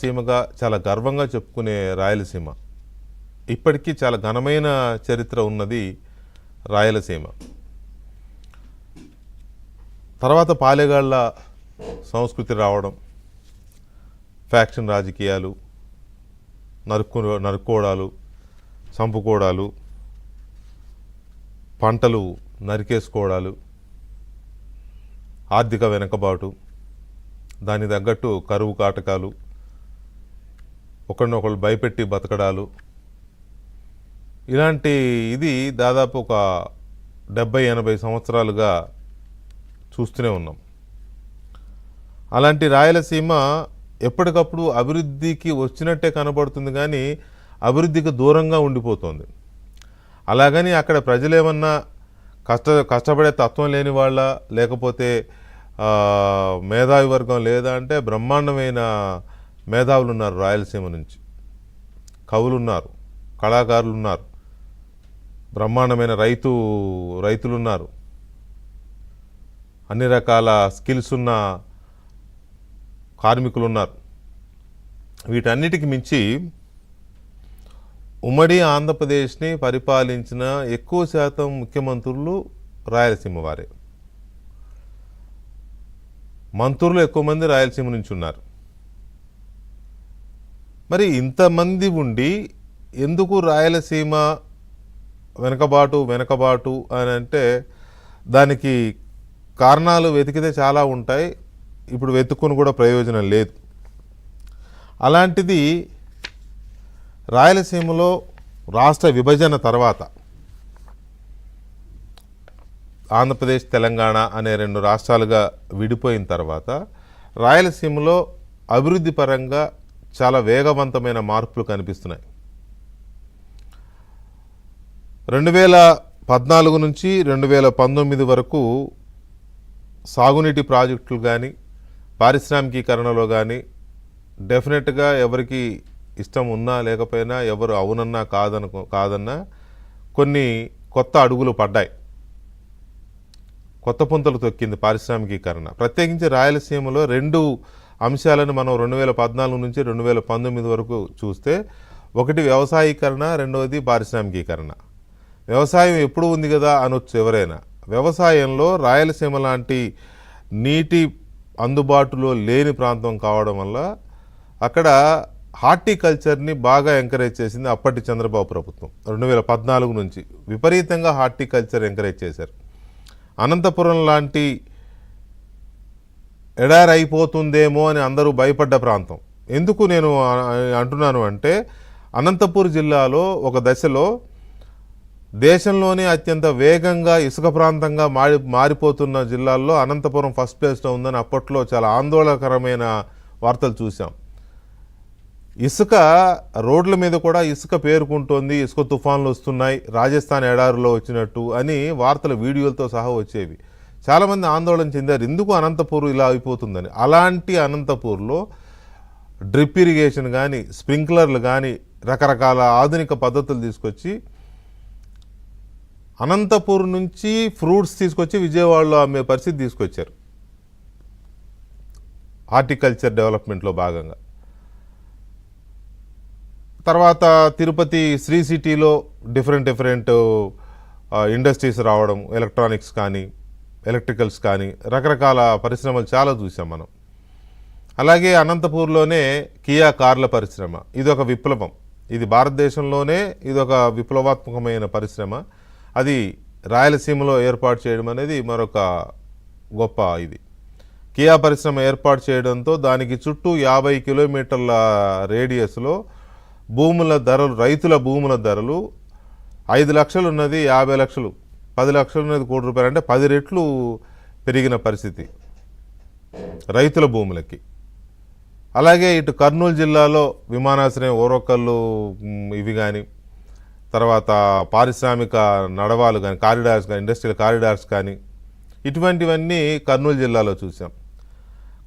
సీమగా చాలా గర్వంగా చెప్పుకునే రాయలసీమ. ఇప్పటికీ చాలా ఘనమైన చరిత్ర ఉన్నది రాయలసీమ. తర్వాత పాలెగాళ్ళ సంస్కృతి రావడం, ఫ్యాక్షన్ రాజకీయాలు, నరుక్కోవడాలు, చంపుకోవడాలు, పంటలు నరికేసుకోవడాలు, ఆర్థిక వెనకబాటు, దానికి తగ్గట్టు కరువు కాటకాలు, ఒకరినొకళ్ళు భయపెట్టి బతకడాలు, ఇలాంటి ఇది దాదాపు ఒక 70-80 సంవత్సరాలుగా చూస్తూనే ఉన్నాం. అలాంటి రాయలసీమ ఎప్పటికప్పుడు అభివృద్ధికి వచ్చినట్టే కనబడుతుంది, కానీ అభివృద్ధికి దూరంగా ఉండిపోతుంది. అలాగని అక్కడ ప్రజలేమన్నా కష్టపడే తత్వం లేని వాళ్ళ, లేకపోతే మేధావి వర్గం లేదా అంటే బ్రహ్మాండమైన మేధావులు ఉన్నారు. రాయలసీమ నుంచి కవులు ఉన్నారు, కళాకారులు ఉన్నారు, బ్రహ్మాండమైన రైతులు ఉన్నారు, అన్ని రకాల స్కిల్స్ ఉన్న కార్మికులు ఉన్నారు. వీటన్నిటికి మించి ఉమ్మడి ఆంధ్రప్రదేశ్ని పరిపాలించిన ఎక్కువ శాతం ముఖ్యమంత్రులు రాయలసీమ వారే. మంత్రులు ఎక్కువ మంది రాయలసీమ నుంచి ఉన్నారు. మరి ఇంతమంది ఉండి ఎందుకు రాయలసీమ వెనకబాటు అని అంటే దానికి కారణాలు వెతికితే చాలా ఉంటాయి. ఇప్పుడు వెతుక్కుని కూడా ప్రయోజనం లేదు. అలాంటిది రాయలసీమలో రాష్ట్ర విభజన తర్వాత ఆంధ్రప్రదేశ్, తెలంగాణ అనే 2 రాష్ట్రాలుగా విడిపోయిన తర్వాత రాయలసీమలో అభివృద్ధి పరంగా చాలా వేగవంతమైన మార్పులు కనిపిస్తున్నాయి. 2014 నుంచి 2019 వరకు సాగునీటి ప్రాజెక్టులు కానీ, పారిశ్రామికీకరణలో కానీ డెఫినెట్గా ఎవరికి ఇష్టం ఉన్నా లేకపోయినా, ఎవరు అవునన్నా కాదన్నా కొన్ని కొత్త అడుగులు పడ్డాయి. కొత్త పుంతలు తొక్కింది పారిశ్రామికీకరణ. ప్రత్యేకించి రాయలసీమలో 2 అంశాలను మనం 2014 నుంచి 2019 వరకు చూస్తే, ఒకటి వ్యవసాయీకరణ, రెండవది పారిశ్రామికీకరణ. వ్యవసాయం ఎప్పుడు ఉంది కదా అనొచ్చు ఎవరైనా. వ్యవసాయంలో రాయలసీమ లాంటి నీటి అందుబాటులో లేని ప్రాంతం కావడం వల్ల అక్కడ హార్టికల్చర్ని బాగా ఎంకరేజ్ చేసింది అప్పటి చంద్రబాబు ప్రభుత్వం. 2014 నుంచి విపరీతంగా హార్టికల్చర్ ఎంకరేజ్ చేశారు. అనంతపురం లాంటి ఎడారి అయిపోతుందేమో అని అందరూ భయపడ్డ ప్రాంతం. ఎందుకు నేను అంటున్నాను అంటే, అనంతపూర్ జిల్లాలో ఒక దశలో దేశంలోనే అత్యంత వేగంగా ఇసుక ప్రాంతంగా మారిపోతున్న జిల్లాల్లో అనంతపురం ఫస్ట్ ప్లేస్లో ఉందని అప్పట్లో చాలా ఆందోళనకరమైన వార్తలు చూసాం. ఇసుక రోడ్ల మీద కూడా ఇసుక పేరుకుంటోంది, ఇసుక తుఫాన్లు వస్తున్నాయి, రాజస్థాన్ ఎడారిలో వచ్చినట్టు అని వార్తలు వీడియోలతో సహా వచ్చేవి. చాలామంది ఆందోళన చెందారు, ఎందుకు అనంతపూర్ ఇలా అయిపోతుందని. అలాంటి అనంతపూర్లో డ్రిప్ ఇరిగేషన్ కానీ, స్ప్రింక్లర్లు కానీ, రకరకాల ఆధునిక పద్ధతులు తీసుకొచ్చి అనంతపూర్ నుంచి ఫ్రూట్స్ తీసుకొచ్చి విజయవాడలో అమ్మే పరిస్థితి తీసుకొచ్చారు హార్టికల్చర్ డెవలప్మెంట్లో భాగంగా. తర్వాత తిరుపతి శ్రీ సిటీలో డిఫరెంట్ ఇండస్ట్రీస్ రావడం, ఎలక్ట్రానిక్స్ కానీ, ఎలక్ట్రికల్స్ కానీ, రకరకాల పరిశ్రమలు చాలా చూసాం మనం. అలాగే అనంతపూర్లోనే కియా కార్ల పరిశ్రమ, ఇదొక విప్లవం. ఇది భారతదేశంలోనే ఇదొక విప్లవాత్మకమైన పరిశ్రమ. అది రాయలసీమలో ఏర్పాటు చేయడం అనేది మరొక గొప్ప ఇది. కియా పరిశ్రమ ఏర్పాటు చేయడంతో దానికి చుట్టూ 50 కిలోమీటర్ల రేడియస్లో రైతుల భూముల ధరలు 5 లక్షలు ఉన్నది 50 లక్షలు, 10 లక్షలు ఉన్నది ₹1 కోటి, అంటే 10 రెట్లు పెరిగిన పరిస్థితి రైతుల భూములకి. అలాగే ఇటు కర్నూలు జిల్లాలో విమానాశ్రయం, ఓరొకళ్ళు ఇవి కానీ, తర్వాత పారిశ్రామిక నడవాలు కానీ, కారిడార్స్ కానీ, ఇండస్ట్రియల్ కారిడార్స్ కానీ, ఇటువంటివన్నీ కర్నూలు జిల్లాలో చూసాం.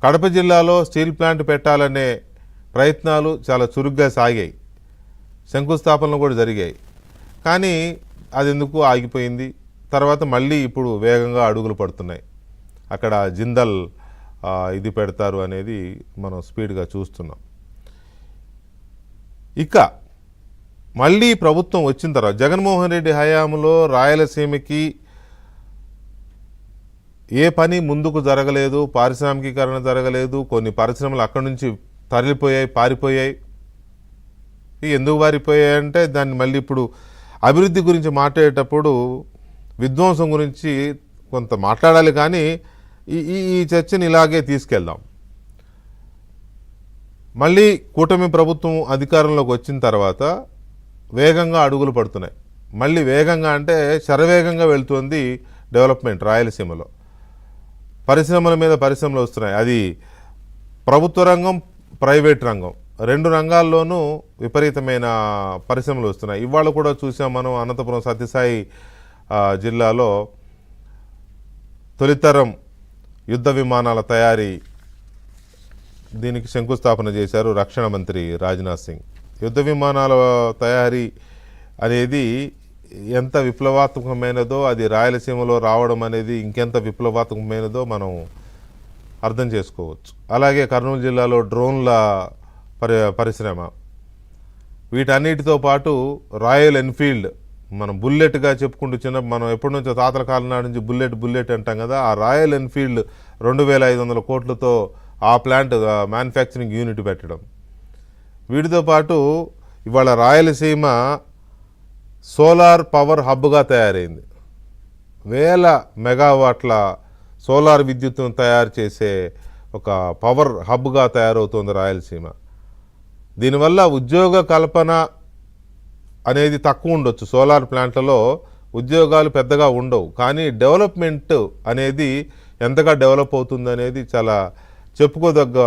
కడప జిల్లాలో స్టీల్ ప్లాంట్ పెట్టాలనే ప్రయత్నాలు చాలా చురుగ్గా సాగాయి, శంకుస్థాపనలు కూడా జరిగాయి. కానీ అది ఎందుకు ఆగిపోయింది. తర్వాత మళ్ళీ ఇప్పుడు వేగంగా అడుగులు పడుతున్నాయి. అక్కడ జిందల్ ఇది పెడతారు అనేది మనం స్పీడ్గా చూస్తున్నాం. ఇక మళ్ళీ ప్రభుత్వం వచ్చిన తర్వాత జగన్మోహన్ రెడ్డి హయాంలో రాయలసీమకి ఏ పని ముందుకు జరగలేదు, పారిశ్రామికీకరణ జరగలేదు, కొన్ని పరిశ్రమలు అక్కడి నుంచి తరలిపోయాయి, పారిపోయాయి. ఎందుకు పారిపోయాయంటే దాన్ని మళ్ళీ ఇప్పుడు అభివృద్ధి గురించి మాట్లాడేటప్పుడు విధ్వంసం గురించి కొంత మాట్లాడాలి, కానీ ఈ చర్చని ఇలాగే తీసుకెళ్దాం. మళ్ళీ కూటమి ప్రభుత్వం అధికారంలోకి వచ్చిన తర్వాత వేగంగా అడుగులు పడుతున్నాయి. మళ్ళీ వేగంగా అంటే శరవేగంగా వెళ్తుంది డెవలప్మెంట్ రాయలసీమలో. పరిశ్రమల మీద పరిశ్రమలు వస్తున్నాయి. అది ప్రభుత్వ రంగం, ప్రైవేట్ రంగం, రెండు రంగాల్లోనూ విపరీతమైన పరిశ్రమలు వస్తున్నాయి. ఇవాళ కూడా చూసాం మనం అనంతపురం సత్యసాయి జిల్లాలో తొలితరం యుద్ధ విమానాల తయారీ దీనికి శంకుస్థాపన చేశారు రక్షణ మంత్రి రాజ్నాథ్ సింగ్. యుద్ధ విమానాల తయారీ అనేది ఎంత విప్లవాత్మకమైనదో, అది రాయలసీమలో రావడం అనేది ఇంకెంత విప్లవాత్మకమైనదో మనం అర్థం చేసుకోవచ్చు. అలాగే కర్నూలు జిల్లాలో డ్రోన్ల పరిశ్రమ, వీటన్నిటితో పాటు రాయల్ ఎన్ఫీల్డ్, మనం బుల్లెట్గా చెప్పుకుంటూ మనం ఎప్పటి నుంచో తాతల కాలం నాటి నుంచి బుల్లెట్ అంటాం కదా, ఆ రాయల్ ఎన్ఫీల్డ్ 2500 కోట్లతో ఆ ప్లాంట్ మ్యానుఫ్యాక్చరింగ్ యూనిట్ పెట్టడం. వీటితో పాటు ఇవాళ రాయలసీమ సోలార్ పవర్ హబ్గా తయారైంది. 1000 మెగావాట్ల సోలార్ విద్యుత్తును తయారు చేసే ఒక పవర్ హబ్గా తయారవుతుంది రాయలసీమ. దీనివల్ల ఉద్యోగ కల్పన అనేది తక్కువ ఉండొచ్చు, సోలార్ ప్లాంట్లలో ఉద్యోగాలు పెద్దగా ఉండవు, కానీ డెవలప్మెంట్ అనేది ఎంతగా డెవలప్ అవుతుంది అనేది చాలా చెప్పుకోదగ్గ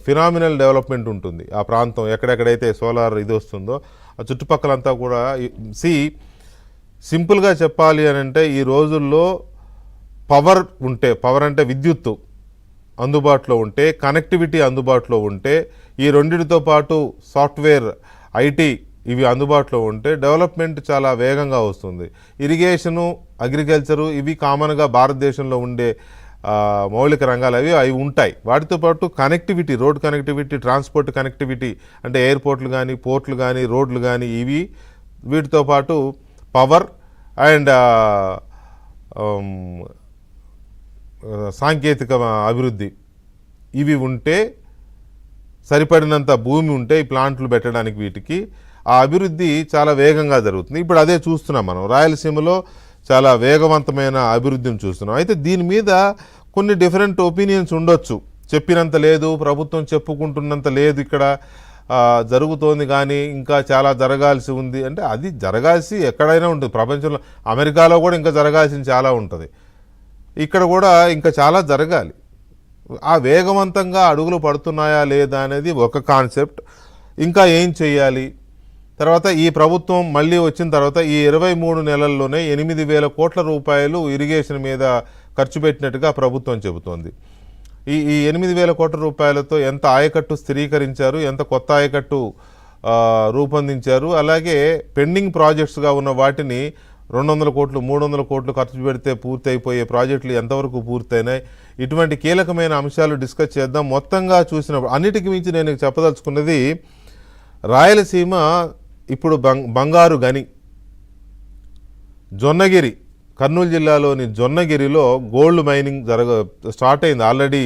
ఫినామినల్ డెవలప్మెంట్ ఉంటుంది. ఆ ప్రాంతం ఎక్కడెక్కడైతే సోలార్ ఇది వస్తుందో ఆ చుట్టుపక్కలంతా కూడా సింపుల్గా చెప్పాలి అని అంటే ఈ రోజుల్లో పవర్ ఉంటే, పవర్ అంటే విద్యుత్తు అందుబాటులో ఉంటే, కనెక్టివిటీ అందుబాటులో ఉంటే, ఈ రెండింటితో పాటు సాఫ్ట్వేర్, ఐటీ ఇవి అందుబాటులో ఉంటే డెవలప్మెంట్ చాలా వేగంగా వస్తుంది. ఇరిగేషను, అగ్రికల్చరు ఇవి కామన్గా భారతదేశంలో ఉండే మౌలిక రంగాలు అవి ఉంటాయి. వాటితో పాటు connectivity, road connectivity, transport connectivity అంటే ఎయిర్పోర్ట్లు కానీ, పోర్ట్లు కానీ, రోడ్లు కానీ ఇవి, వీటితో పాటు పవర్ అండ్ సాంకేతిక అభివృద్ధి ఇవి ఉంటే, సరిపడినంత భూమి ఉంటే ఈ ప్లాంట్లు పెట్టడానికి వీటికి ఆ అభివృద్ధి చాలా వేగంగా జరుగుతుంది. ఇప్పుడు అదే చూస్తున్నాం మనం రాయలసీమలో చాలా వేగవంతమైన అభివృద్ధిని చూస్తున్నాం. అయితే దీని మీద కొన్ని డిఫరెంట్ ఒపీనియన్స్ ఉండొచ్చు. చెప్పినంత లేదు, ప్రభుత్వం చెప్పుకుంటున్నంత లేదు, ఇక్కడ జరుగుతోంది కానీ ఇంకా చాలా జరగాల్సి ఉంది అంటే అది జరగాల్సి ఎక్కడైనా ఉంటుంది ప్రపంచంలో. అమెరికాలో కూడా ఇంకా జరగాల్సింది చాలా ఉంటుంది, ఇక్కడ కూడా ఇంకా చాలా జరగాలి. ఆ వేగవంతంగా అడుగులు పడుతున్నాయా లేదా అనేది ఒక కాన్సెప్ట్. ఇంకా ఏం చేయాలి, తర్వాత ఈ ప్రభుత్వం మళ్ళీ వచ్చిన తర్వాత ఈ 23 నెలల్లోనే 8,000 కోట్ల రూపాయలు ఇరిగేషన్ మీద ఖర్చు పెట్టినట్టుగా ప్రభుత్వం చెబుతోంది. ఈ 8,000 కోట్ల రూపాయలతో ఎంత ఆయకట్టు స్థిరీకరించారు, ఎంత కొత్త ఆయకట్టు రూపొందించారు, అలాగే పెండింగ్ ప్రాజెక్ట్స్గా ఉన్న వాటిని 200 కోట్లు 300 కోట్లు ఖర్చు పెడితే పూర్తి అయిపోయే ప్రాజెక్టులు ఎంతవరకు పూర్తయినాయి, ఇటువంటి కీలకమైన అంశాలు డిస్కస్ చేద్దాం. మొత్తంగా చూసినప్పుడు అన్నిటికీ మించి నేను చెప్పదలుచుకున్నది, రాయలసీమ ఇప్పుడు బంగారు గని, జొన్నగిరి, కర్నూలు జిల్లాలోని జొన్నగిరిలో గోల్డ్ మైనింగ్ స్టార్ట్ అయింది. ఆల్రెడీ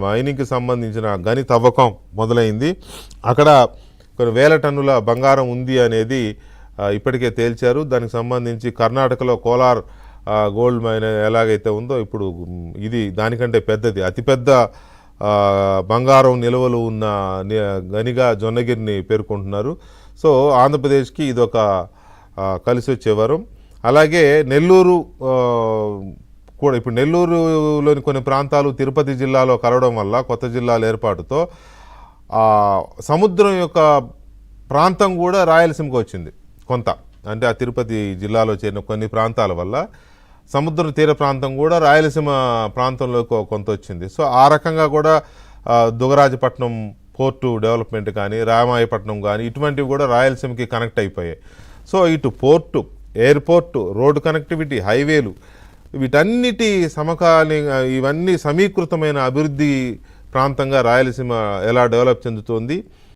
మైనింగ్కి సంబంధించిన గని తవ్వకం మొదలైంది. అక్కడ కొన్ని 1000 టన్నుల బంగారం ఉంది అనేది ఇప్పటికే తేల్చారు. దానికి సంబంధించి కర్ణాటకలో కోలార్ గోల్డ్ మైన్ ఎలాగైతే ఉందో ఇప్పుడు ఇది దానికంటే పెద్దది, అతిపెద్ద బంగారం నిల్వలు ఉన్న గనిగా జొన్నగిరిని పేర్కొంటున్నారు. సో ఆంధ్రప్రదేశ్కి ఇదొక కలిసి వచ్చే వరం. అలాగే నెల్లూరు కూడా, ఇప్పుడు నెల్లూరులోని కొన్ని ప్రాంతాలు తిరుపతి జిల్లాలో కలవడం వల్ల కొత్త జిల్లాల ఏర్పాటుతో సముద్రం యొక్క ప్రాంతం కూడా రాయలసీమకు వచ్చింది కొంత. అంటే ఆ తిరుపతి జిల్లాలో చేరిన కొన్ని ప్రాంతాల వల్ల సముద్ర తీర ప్రాంతం కూడా రాయలసీమ ప్రాంతంలోకి కొంత వచ్చింది. సో ఆ రకంగా కూడా దుగరాజపట్నం పోర్టు డెవలప్మెంట్ కానీ, రామాయపట్నం కానీ ఇటువంటివి కూడా రాయలసీమకి కనెక్ట్ అయిపోయాయి. సో ఇటు పోర్టు, ఎయిర్పోర్టు, రోడ్డు కనెక్టివిటీ, హైవేలు, వీటన్నిటి ఇవన్నీ సమీకృతమైన అభివృద్ధి ప్రాంతంగా రాయలసీమ ఎలా డెవలప్ చెందుతోంది.